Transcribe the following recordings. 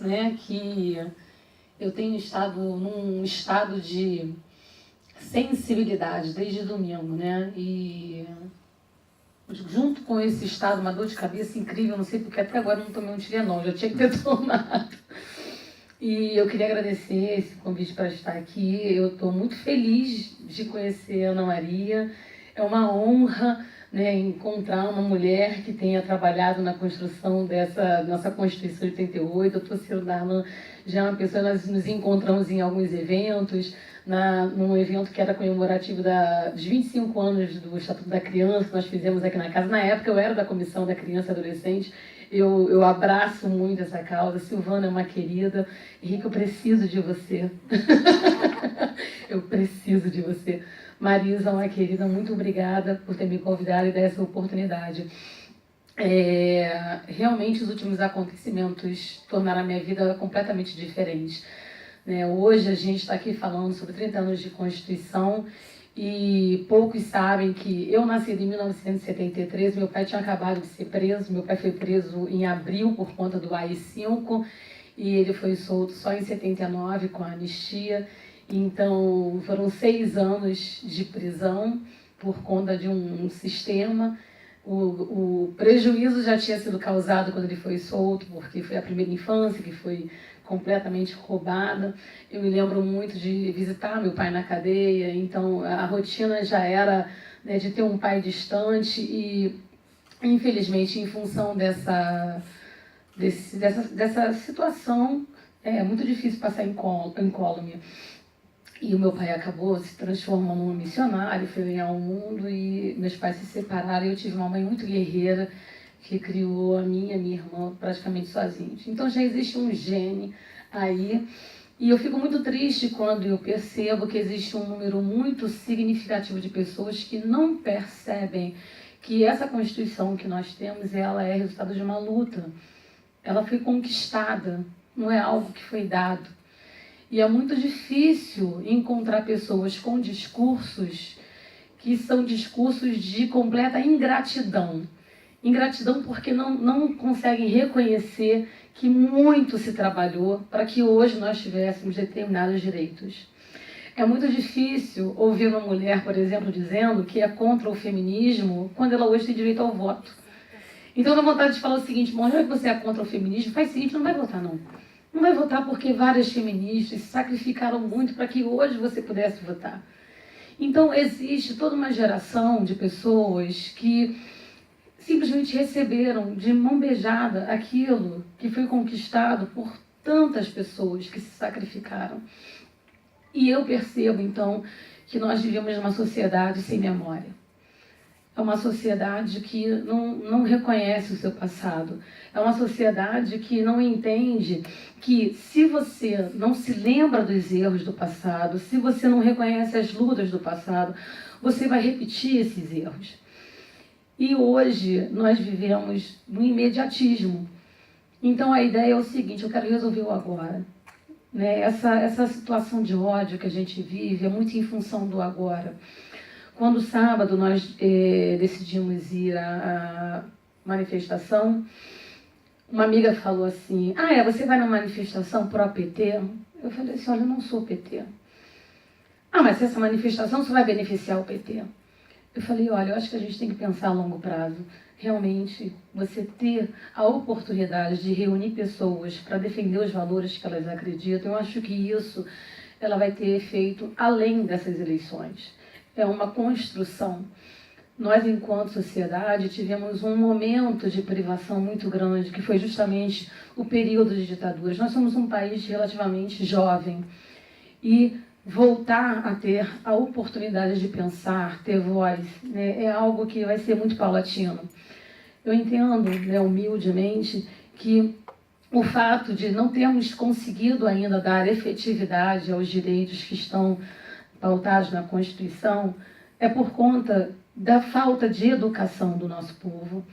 Né, que eu tenho estado num estado de sensibilidade desde domingo, né? E junto com esse estado, uma dor de cabeça incrível, não sei porque até agora eu não tomei um Tilenol, já tinha que ter tomado. E eu queria agradecer esse convite para estar aqui. Eu estou muito feliz de conhecer a Ana Maria. É uma honra, né, encontrar uma mulher que tenha trabalhado na construção dessa nossa Constituição de 88. Eu estou sendo da Ana, já é uma pessoa, nós nos encontramos em alguns eventos, num evento que era comemorativo dos 25 anos do Estatuto da Criança, que nós fizemos aqui na casa. Na época eu era da Comissão da Criança e Adolescente. Eu abraço muito essa causa. Silvana é uma querida. Henrique, eu preciso de você. Eu preciso de você. Marisa é uma querida. Muito obrigada por ter me convidado e dar essa oportunidade. Realmente, os últimos acontecimentos tornaram a minha vida completamente diferente. Hoje, a gente está aqui falando sobre 30 anos de Constituição. E poucos sabem que eu nasci em 1973, meu pai tinha acabado de ser preso, meu pai foi preso em abril por conta do AI-5 e ele foi solto só em 79 com a anistia. Então foram 6 anos de prisão por conta de um sistema. O prejuízo já tinha sido causado quando ele foi solto, porque foi a primeira infância que foi completamente roubada. Eu me lembro muito de visitar meu pai na cadeia, então a rotina já era, né, de ter um pai distante e, infelizmente, em função dessa situação, é muito difícil passar incólume. E o meu pai acabou se transformando num missionário, foi ganhar o mundo e meus pais se separaram e eu tive uma mãe muito guerreira que criou a minha irmã praticamente sozinhos. Então já existe um gene aí e eu fico muito triste quando eu percebo que existe um número muito significativo de pessoas que não percebem que essa Constituição que nós temos, ela é resultado de uma luta. Ela foi conquistada, não é algo que foi dado. E é muito difícil encontrar pessoas com discursos que são discursos de completa ingratidão. Ingratidão porque não conseguem reconhecer que muito se trabalhou para que hoje nós tivéssemos determinados direitos. É muito difícil ouvir uma mulher, por exemplo, dizendo que é contra o feminismo quando ela hoje tem direito ao voto. Então, dá vontade de falar o seguinte: bom, já que você é contra o feminismo, faz o seguinte, não vai votar não. Não vai votar porque várias feministas se sacrificaram muito para que hoje você pudesse votar. Então, existe toda uma geração de pessoas que simplesmente receberam de mão beijada aquilo que foi conquistado por tantas pessoas que se sacrificaram. E eu percebo, então, que nós vivemos numa sociedade sem memória. É uma sociedade que não reconhece o seu passado. É uma sociedade que não entende que se você não se lembra dos erros do passado, se você não reconhece as lutas do passado, você vai repetir esses erros. E hoje nós vivemos no imediatismo. Então a ideia é o seguinte: eu quero resolver o agora. Essa situação de ódio que a gente vive é muito em função do agora. Quando sábado nós decidimos ir à manifestação, uma amiga falou assim: você vai na manifestação pró-PT? Eu falei assim: olha, eu não sou PT. Mas essa manifestação só vai beneficiar o PT. Eu falei: olha, eu acho que a gente tem que pensar a longo prazo. Realmente, você ter a oportunidade de reunir pessoas para defender os valores que elas acreditam, eu acho que isso ela vai ter efeito além dessas eleições. É uma construção. Nós, enquanto sociedade, tivemos um momento de privação muito grande, que foi justamente o período de ditaduras. Nós somos um país relativamente jovem e voltar a ter a oportunidade de pensar, ter voz, é algo que vai ser muito paulatino. Eu entendo, humildemente, que o fato de não termos conseguido ainda dar efetividade aos direitos que estão pautados na Constituição é por conta da falta de educação do nosso povo.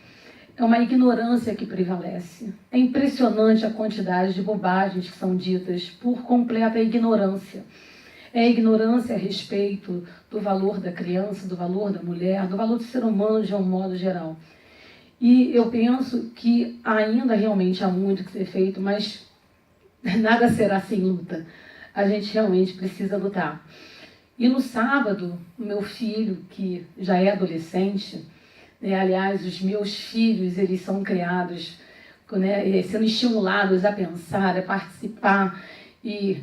É uma ignorância que prevalece. É impressionante a quantidade de bobagens que são ditas por completa ignorância. É a ignorância a respeito do valor da criança, do valor da mulher, do valor do ser humano de um modo geral. E eu penso que ainda realmente há muito que ser feito, mas Nada será sem luta. A gente realmente precisa lutar. E no sábado, o meu filho, que já é adolescente, né, aliás, os meus filhos, eles são criados, né, sendo estimulados a pensar, a participar. E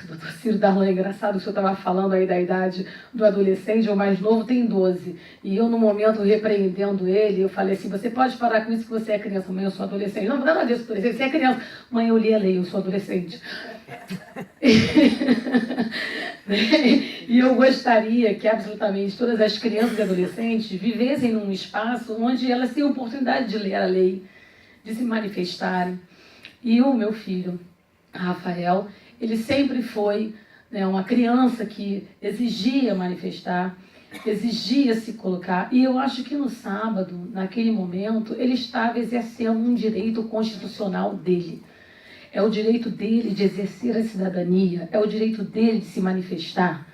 o doutor Ciro Darlan, é engraçado que o senhor estava falando aí da idade do adolescente, o mais novo tem 12. E eu, no momento, repreendendo ele, eu falei assim, você pode parar com isso que você é criança. Mãe, eu sou adolescente. Não, nada disso, adolescente, você é criança. Mãe, eu li a lei, eu sou adolescente. E eu gostaria que absolutamente todas as crianças e adolescentes vivessem num espaço onde elas têm a oportunidade de ler a lei, de se manifestarem. E o meu filho, Rafael, ele sempre foi, né, uma criança que exigia manifestar, exigia se colocar. E eu acho que no sábado, naquele momento, ele estava exercendo um direito constitucional dele. É o direito dele de exercer a cidadania, é o direito dele de se manifestar.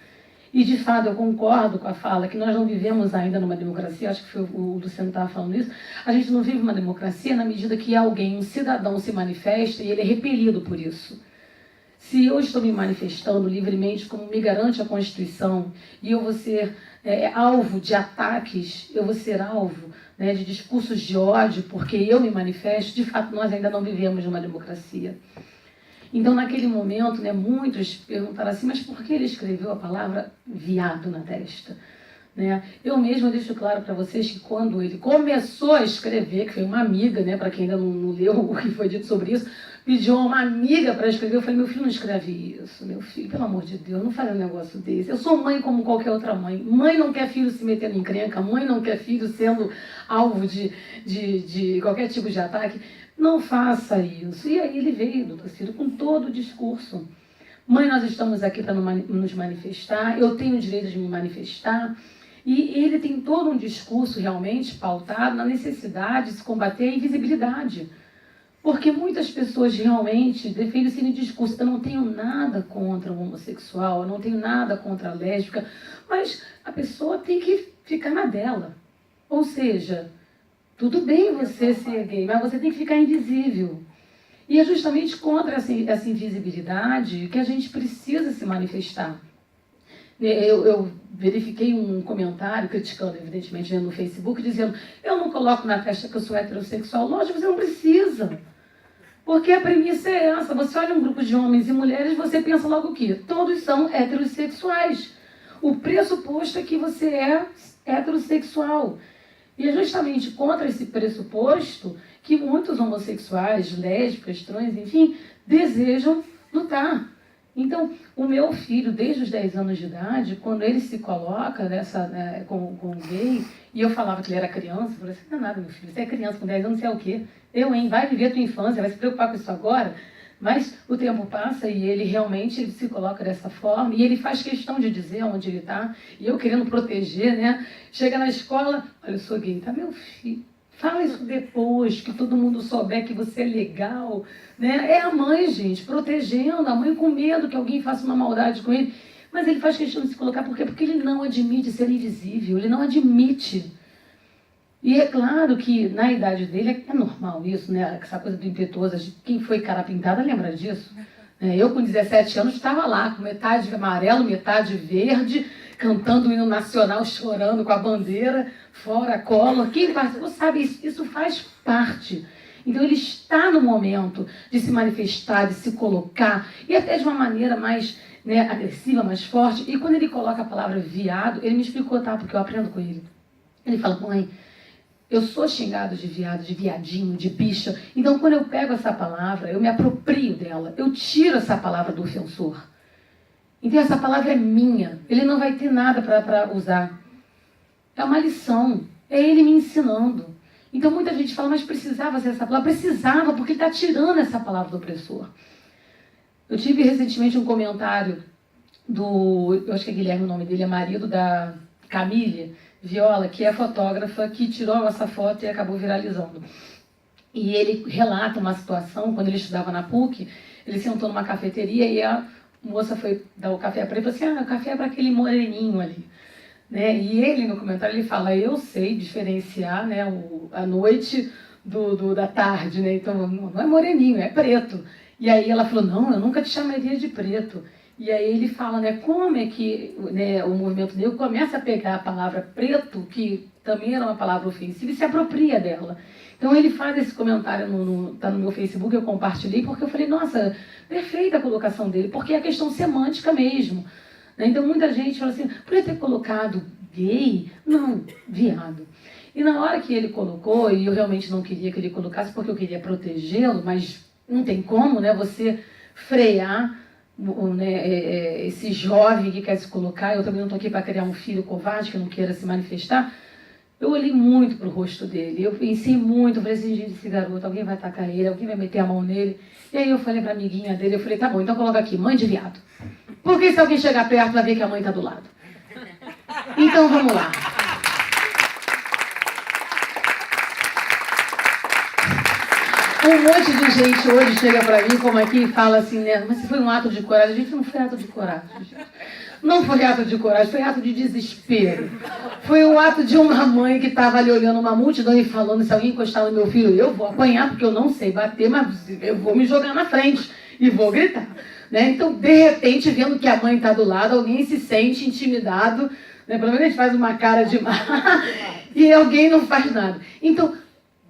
E, de fato, eu concordo com a fala que nós não vivemos ainda numa democracia, acho que foi o Luciano que estava falando isso, a gente não vive uma democracia na medida que alguém, um cidadão, se manifesta e ele é repelido por isso. Se eu estou me manifestando livremente, como me garante a Constituição, e eu vou ser alvo de ataques, eu vou ser alvo, né, de discursos de ódio, porque eu me manifesto, de fato, nós ainda não vivemos numa democracia. Então, naquele momento, né, muitos perguntaram assim, mas por que ele escreveu a palavra viado na testa? Né? Eu mesma deixo claro para vocês que quando ele começou a escrever, que foi uma amiga, né, para quem ainda não leu o que foi dito sobre isso, pediu a uma amiga para escrever, eu falei, meu filho não escreve isso, meu filho, pelo amor de Deus, não faz um negócio desse. Eu sou mãe como qualquer outra mãe. Mãe não quer filho se metendo em encrenca, mãe não quer filho sendo alvo de qualquer tipo de ataque. Não faça isso. E aí ele veio, doutor Ciro, com todo o discurso. Mãe, nós estamos aqui para nos manifestar, eu tenho o direito de me manifestar. E ele tem todo um discurso realmente pautado na necessidade de se combater a invisibilidade. Porque muitas pessoas realmente defendem esse discurso. Eu não tenho nada contra o homossexual, eu não tenho nada contra a lésbica, mas a pessoa tem que ficar na dela. Ou seja, tudo bem você ser gay, mas você tem que ficar invisível. E é justamente contra essa invisibilidade que a gente precisa se manifestar. Eu verifiquei um comentário criticando, evidentemente, no Facebook, dizendo, eu não coloco na testa que eu sou heterossexual. Lógico, você não precisa. Porque a premissa é essa. Você olha um grupo de homens e mulheres, você pensa logo o quê? Todos são heterossexuais. O pressuposto é que você é heterossexual. E é justamente contra esse pressuposto que muitos homossexuais, lésbicas, trans, enfim, desejam lutar. Então, o meu filho, desde os 10 anos de idade, quando ele se coloca com gay, e eu falava que ele era criança, eu falei assim, não é nada, meu filho, você é criança com 10 anos, você é o quê? Vai viver a tua infância, vai se preocupar com isso agora? Mas o tempo passa e ele realmente se coloca dessa forma, e ele faz questão de dizer onde ele está, e eu querendo proteger, né? Chega na escola, olha, eu sou gay, tá, meu filho? Fala isso depois, que todo mundo souber que você é legal. Né? É a mãe, gente, protegendo, a mãe com medo que alguém faça uma maldade com ele. Mas ele faz questão de se colocar, por quê? Porque ele não admite ser invisível, ele não admite. E é claro que na idade dele é normal isso, né? Essa coisa do impetuoso. Quem foi cara pintada lembra disso? Eu, com 17 anos, estava lá, com metade amarelo, metade verde, cantando o hino nacional, chorando com a bandeira, fora Collor. Quem participou sabe isso, isso faz parte. Então ele está no momento de se manifestar, de se colocar, e até de uma maneira mais, né, agressiva, mais forte. E quando ele coloca a palavra viado, ele me explicou, tá, porque eu aprendo com ele. Ele fala, mãe, eu sou xingado de viado, de viadinho, de bicha. Então quando eu pego essa palavra, eu me aproprio dela, eu tiro essa palavra do ofensor. Então essa palavra é minha, ele não vai ter nada para usar. É uma lição, é ele me ensinando. Então muita gente fala, mas precisava ser essa palavra? Precisava, porque ele está tirando essa palavra do opressor. Eu tive recentemente um comentário eu acho que é Guilherme o nome dele, é marido da Camille Viola, que é fotógrafa, que tirou essa foto e acabou viralizando. E ele relata uma situação, quando ele estudava na PUC, ele sentou numa cafeteria e a moça foi dar o café para ele e falou assim, o café é para aquele moreninho ali. Né? E ele, no comentário, ele fala, eu sei diferenciar, né, a noite da tarde, né? Então não é moreninho, é preto. E aí ela falou, não, eu nunca te chamaria de preto. E aí ele fala, né, como é que, né, o movimento negro começa a pegar a palavra preto, que também era uma palavra ofensiva, e se apropria dela. Então ele faz esse comentário, tá no meu Facebook, eu compartilhei, porque eu falei, nossa, perfeita a colocação dele, porque é a questão semântica mesmo. Né? Então muita gente fala assim, podia ter colocado gay? Não, viado. E na hora que ele colocou, e eu realmente não queria que ele colocasse, porque eu queria protegê-lo, mas não tem como, né, você frear, né, esse jovem que quer se colocar. Eu também não estou aqui para criar um filho covarde que não queira se manifestar. Eu olhei muito para o rosto dele, eu pensei muito, eu falei assim, gente, esse garoto, alguém vai atacar ele, alguém vai meter a mão nele. E aí eu falei para a amiguinha dele, eu falei, tá bom, então coloca aqui, mãe de viado. Porque se alguém chegar perto, vai ver que a mãe está do lado. Então vamos lá. Um monte de gente hoje chega para mim, como aqui, e fala assim, né, mas foi um ato de coragem. Gente, não foi ato de coragem, gente. Não foi ato de coragem, foi ato de desespero. Foi o ato de uma mãe que estava ali olhando uma multidão e falando, se alguém encostar no meu filho, eu vou apanhar, porque eu não sei bater, mas eu vou me jogar na frente e vou gritar. Né? Então, de repente, vendo que a mãe está do lado, alguém se sente intimidado, né? Pelo menos a gente faz uma cara de má, e alguém não faz nada. Então,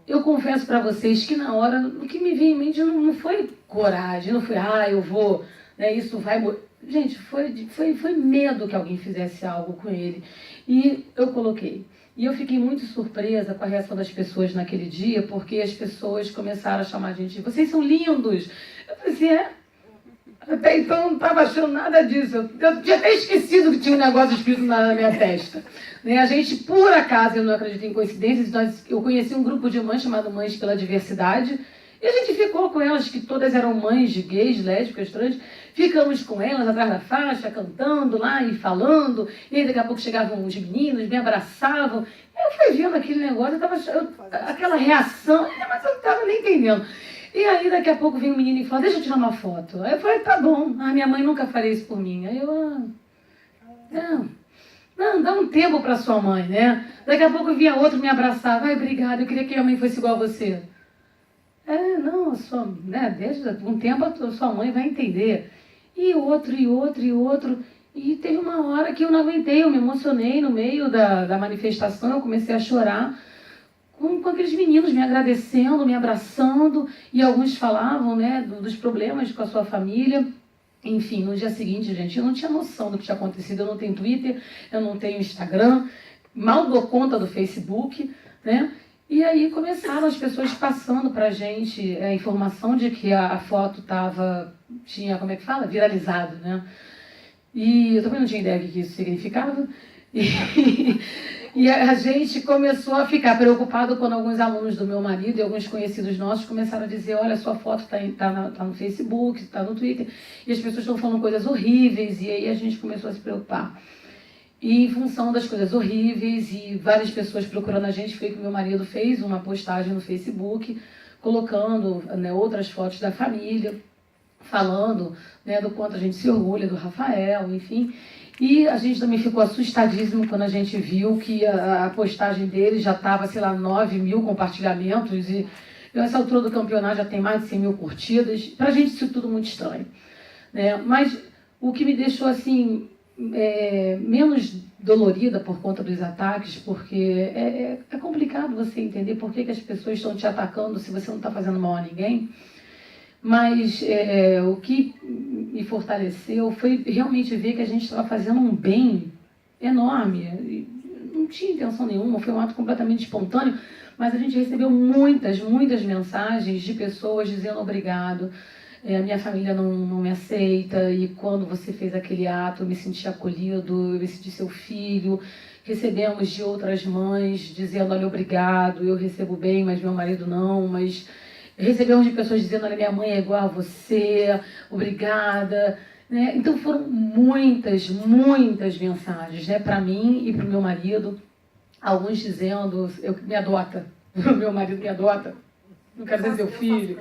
eu confesso para vocês que na hora, o que me veio em mente não foi coragem, não foi, eu vou, né, isso vai... Gente, foi medo que alguém fizesse algo com ele. E eu coloquei. E eu fiquei muito surpresa com a reação das pessoas naquele dia, porque as pessoas começaram a chamar a gente de, vocês são lindos. Eu falei assim, até então eu não estava achando nada disso. Eu tinha até esquecido que tinha um negócio escrito na minha testa. Né? A gente, por acaso, eu não acredito em coincidências, eu conheci um grupo de mães chamado Mães pela Diversidade, e a gente ficou com elas, que todas eram mães de gays, lésbicas, trans, ficamos com elas atrás da faixa, cantando lá e falando, e aí daqui a pouco chegavam os meninos, me abraçavam. Eu fui vendo aquele negócio, aquela reação, mas eu não estava nem entendendo. E aí daqui a pouco vem um menino e fala, deixa eu tirar uma foto. Aí eu falei, tá bom, minha mãe nunca faria isso por mim. Aí eu, não, dá um tempo para sua mãe, né? Daqui a pouco vinha outro me abraçar, obrigada, eu queria que a mãe fosse igual a você. Não, né, desde um tempo a sua mãe vai entender. E outro, e outro, e outro. E teve uma hora que eu não aguentei, eu me emocionei no meio da manifestação, eu comecei a chorar com aqueles meninos me agradecendo, me abraçando, e alguns falavam, né, dos problemas com a sua família. Enfim, no dia seguinte, gente, eu não tinha noção do que tinha acontecido. Eu não tenho Twitter, eu não tenho Instagram, mal dou conta do Facebook, né? E aí começaram as pessoas passando para a gente a informação de que a foto tinha, como é que fala? Viralizado, né? E eu também não tinha ideia do que isso significava. E a gente começou a ficar preocupado quando alguns alunos do meu marido e alguns conhecidos nossos começaram a dizer, olha, sua foto tá no Facebook, está no Twitter, e as pessoas estão falando coisas horríveis, e aí a gente começou a se preocupar. E em função das coisas horríveis e várias pessoas procurando a gente, foi que meu marido fez uma postagem no Facebook, colocando, né, outras fotos da família, falando, né, do quanto a gente se orgulha do Rafael, enfim. E a gente também ficou assustadíssimo quando a gente viu que a postagem dele já estava, 9 mil compartilhamentos, e nessa altura do campeonato já tem mais de 100 mil curtidas. Para a gente isso tudo muito estranho. Né? Mas o que me deixou assim... menos dolorida por conta dos ataques, porque é complicado você entender por que as pessoas estão te atacando se você não está fazendo mal a ninguém. Mas o que me fortaleceu foi realmente ver que a gente estava fazendo um bem enorme. Não tinha intenção nenhuma, foi um ato completamente espontâneo, mas a gente recebeu muitas mensagens de pessoas dizendo obrigado. A minha família não me aceita, e quando você fez aquele ato eu me senti acolhido, eu me senti seu filho. Recebemos de outras mães dizendo, olha, obrigado, eu recebo bem, mas meu marido não. Mas recebemos de pessoas dizendo, olha, minha mãe é igual a você, obrigada. Né? Então foram muitas mensagens, né, para mim e para o meu marido. Alguns dizendo, me adota, meu marido me adota, não quero ser seu filho.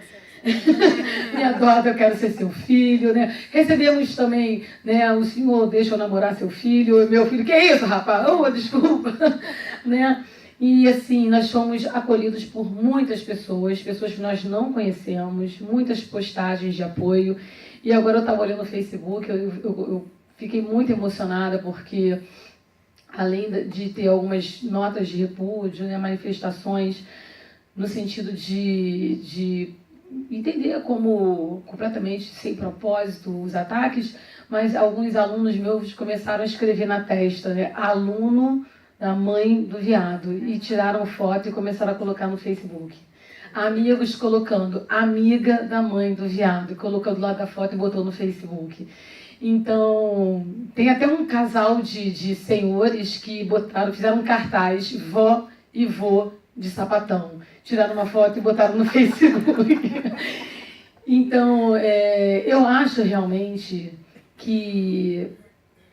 Me adota, eu quero ser seu filho, né? Recebemos também, né, o senhor deixa eu namorar seu filho, meu filho, que é isso, rapaz? Desculpa, né? E, assim, nós fomos acolhidos por muitas pessoas, pessoas que nós não conhecemos, muitas postagens de apoio. E agora eu estava olhando o Facebook, eu fiquei muito emocionada, porque, além de ter algumas notas de repúdio, né, manifestações no sentido de entender como completamente sem propósito os ataques, mas alguns alunos meus começaram a escrever na testa, né, aluno da mãe do viado, e tiraram foto e começaram a colocar no Facebook. Amigos colocando amiga da mãe do viado, colocando lá da foto e botou no Facebook. Então, tem até um casal de senhores que fizeram um cartaz, vó e vô de sapatão. Tiraram uma foto e botaram no Facebook. Então, eu acho realmente que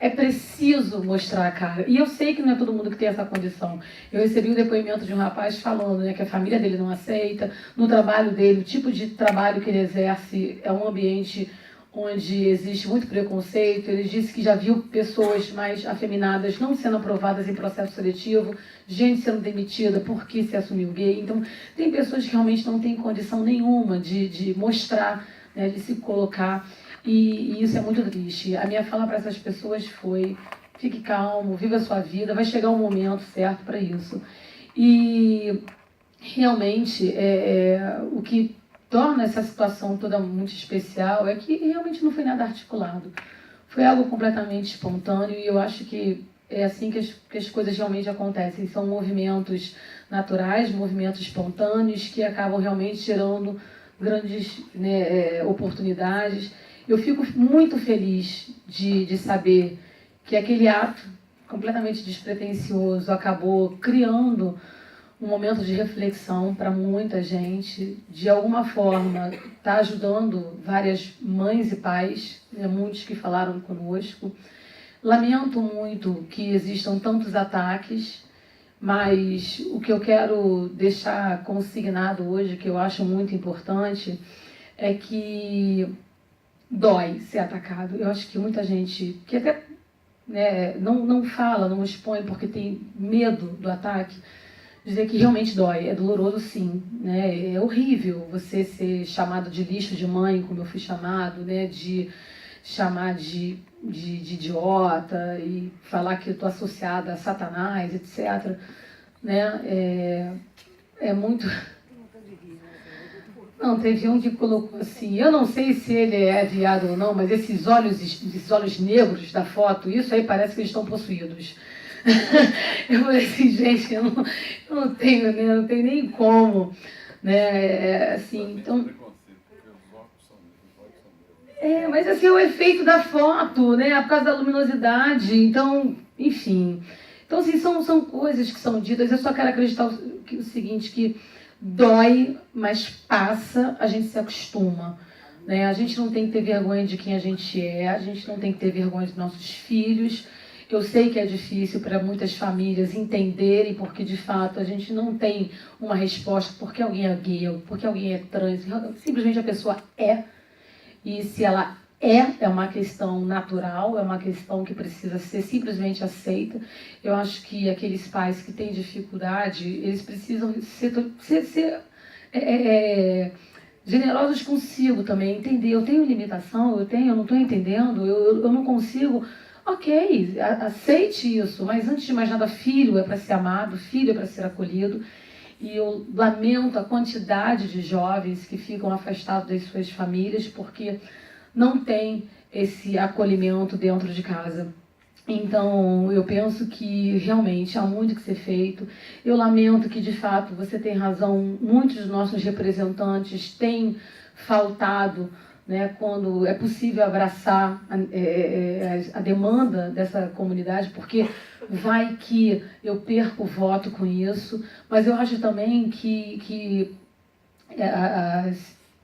é preciso mostrar a cara. E eu sei que não é todo mundo que tem essa condição. Eu recebi o depoimento de um rapaz falando, né, que a família dele não aceita, no trabalho dele, o tipo de trabalho que ele exerce é um ambiente onde existe muito preconceito. Ele disse que já viu pessoas mais afeminadas não sendo aprovadas em processo seletivo, gente sendo demitida porque se assumiu gay. Então, tem pessoas que realmente não têm condição nenhuma de mostrar, né, de se colocar, e isso é muito triste. A minha fala para essas pessoas foi: fique calmo, viva a sua vida, vai chegar um momento certo para isso. E realmente o que torna essa situação toda muito especial é que realmente não foi nada articulado. Foi algo completamente espontâneo, e eu acho que é assim que as coisas realmente acontecem. São movimentos naturais, movimentos espontâneos, que acabam realmente gerando grandes, né, oportunidades. Eu fico muito feliz de saber que aquele ato completamente despretensioso acabou criando um momento de reflexão para muita gente. De alguma forma, está ajudando várias mães e pais, né, muitos que falaram conosco. Lamento muito que existam tantos ataques, mas o que eu quero deixar consignado hoje, que eu acho muito importante, é que dói ser atacado. Eu acho que muita gente que até, né, não fala, não expõe porque tem medo do ataque, dizer que realmente dói. É doloroso, sim, né? É horrível você ser chamado de lixo de mãe, como eu fui chamado, né? De chamar de idiota e falar que eu estou associada a Satanás, etc. Né? É muito... Não, teve um que colocou assim: eu não sei se ele é viado ou não, mas esses olhos negros da foto, isso aí parece que eles estão possuídos. Eu falei assim: gente, eu não tenho, né, não tenho nem como, né, assim, então... mas assim, é o efeito da foto, né, por causa da luminosidade, então, enfim. Então, assim, são coisas que são ditas. Eu só quero acreditar o seguinte, que dói, mas passa, a gente se acostuma, né? A gente não tem que ter vergonha de quem a gente é, a gente não tem que ter vergonha dos nossos filhos. Eu sei que é difícil para muitas famílias entenderem, porque de fato a gente não tem uma resposta porque alguém é gay, porque alguém é trans. Simplesmente a pessoa é, e se ela é uma questão natural, é uma questão que precisa ser simplesmente aceita. Eu acho que aqueles pais que têm dificuldade, eles precisam ser generosos consigo também, entender: eu tenho limitação, eu não estou entendendo, eu não consigo. Ok, aceite isso, mas antes de mais nada, filho é para ser amado, filho é para ser acolhido. E eu lamento a quantidade de jovens que ficam afastados das suas famílias porque não tem esse acolhimento dentro de casa. Então, eu penso que realmente há muito que ser feito. Eu lamento que, de fato, você tem razão, muitos dos nossos representantes têm faltado, né, quando é possível abraçar a demanda dessa comunidade, porque vai que eu perco o voto com isso. Mas eu acho também que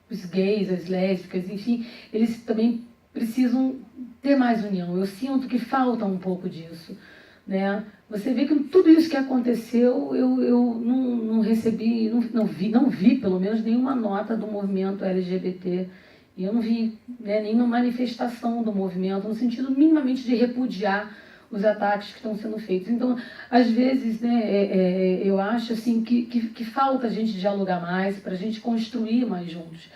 os gays, as lésbicas, enfim, eles também precisam ter mais união. Eu sinto que falta um pouco disso, né? Você vê que tudo isso que aconteceu, eu não recebi, não vi pelo menos nenhuma nota do movimento LGBT, e eu não vi, né, nenhuma manifestação do movimento no sentido minimamente de repudiar os ataques que estão sendo feitos. Então, às vezes, né, eu acho assim, que falta a gente dialogar mais, para a gente construir mais juntos.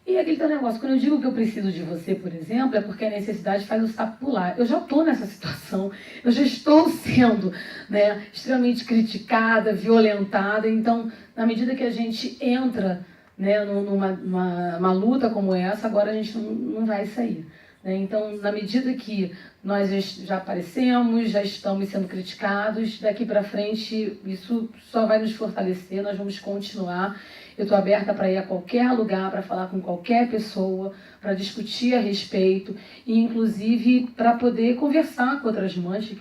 E aquele teu negócio, quando eu digo que eu preciso de você, por exemplo, é porque a necessidade faz o sapo pular. Eu já estou nessa situação, eu já estou sendo, né, extremamente criticada, violentada. Então, na medida que a gente entra, né, numa luta como essa, agora a gente não vai sair. Né? Então, na medida que nós já aparecemos, já estamos sendo criticados, daqui para frente isso só vai nos fortalecer, nós vamos continuar. Eu estou aberta para ir a qualquer lugar, para falar com qualquer pessoa, para discutir a respeito, e inclusive para poder conversar com outras mães que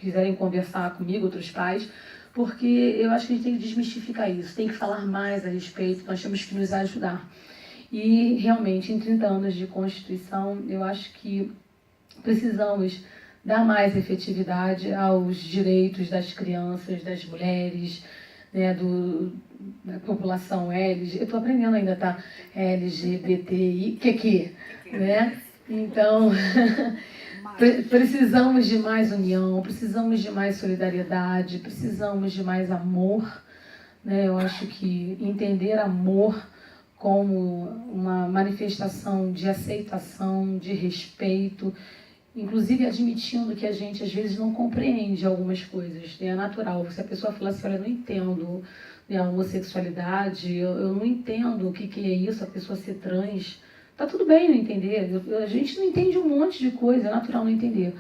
quiserem conversar comigo, outros pais, porque eu acho que a gente tem que desmistificar isso, tem que falar mais a respeito, nós temos que nos ajudar. E realmente, em 30 anos de Constituição, eu acho que precisamos dar mais efetividade aos direitos das crianças, das mulheres, né, da população LGBT. Eu estou aprendendo ainda, tá? LGBTI, né? Então, precisamos de mais união, precisamos de mais solidariedade, precisamos de mais amor, né? Eu acho que entender amor como uma manifestação de aceitação, de respeito, inclusive admitindo que a gente às vezes não compreende algumas coisas, né? É natural. Se a pessoa falar assim, olha, eu não entendo, né, a homossexualidade, eu não entendo o que é isso, a pessoa ser trans, tá tudo bem não entender, a gente não entende um monte de coisa, é natural não entender,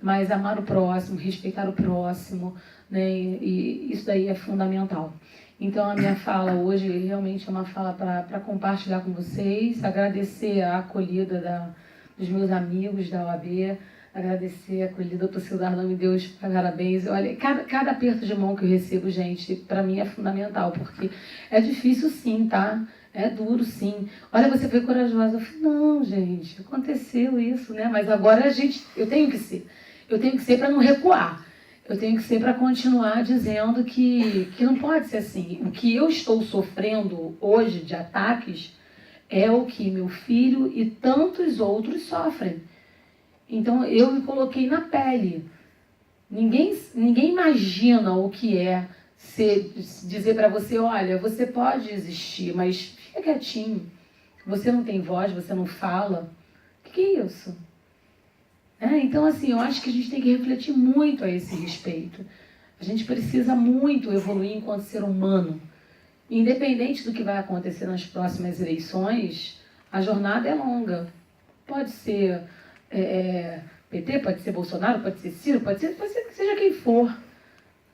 mas amar o próximo, respeitar o próximo, né, e isso daí é fundamental. Então a minha fala hoje realmente é uma fala para compartilhar com vocês, agradecer a acolhida dos meus amigos da OAB, agradecer a acolhida do Dr. Darlan, me deu os parabéns. Olha, cada aperto de mão que eu recebo, gente, para mim é fundamental, porque é difícil sim, tá? É duro sim. Olha, você foi corajosa. Eu falei, não, gente, aconteceu isso, né? Mas agora eu tenho que ser. Eu tenho que ser para não recuar. Eu tenho que ser para continuar dizendo que não pode ser assim. O que eu estou sofrendo hoje de ataques é o que meu filho e tantos outros sofrem. Então, eu me coloquei na pele. Ninguém imagina o que é dizer para você, olha, você pode existir, mas fica quietinho. Você não tem voz, você não fala. O que é isso? Então, assim, eu acho que a gente tem que refletir muito a esse respeito. A gente precisa muito evoluir enquanto ser humano. Independente do que vai acontecer nas próximas eleições, a jornada é longa. Pode ser PT, pode ser Bolsonaro, pode ser Ciro, pode ser que seja quem for.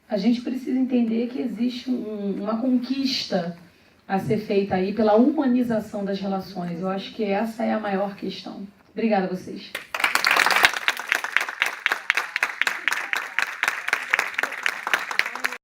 A gente precisa entender que existe uma conquista a ser feita aí pela humanização das relações. Eu acho que essa é a maior questão. Obrigada a vocês.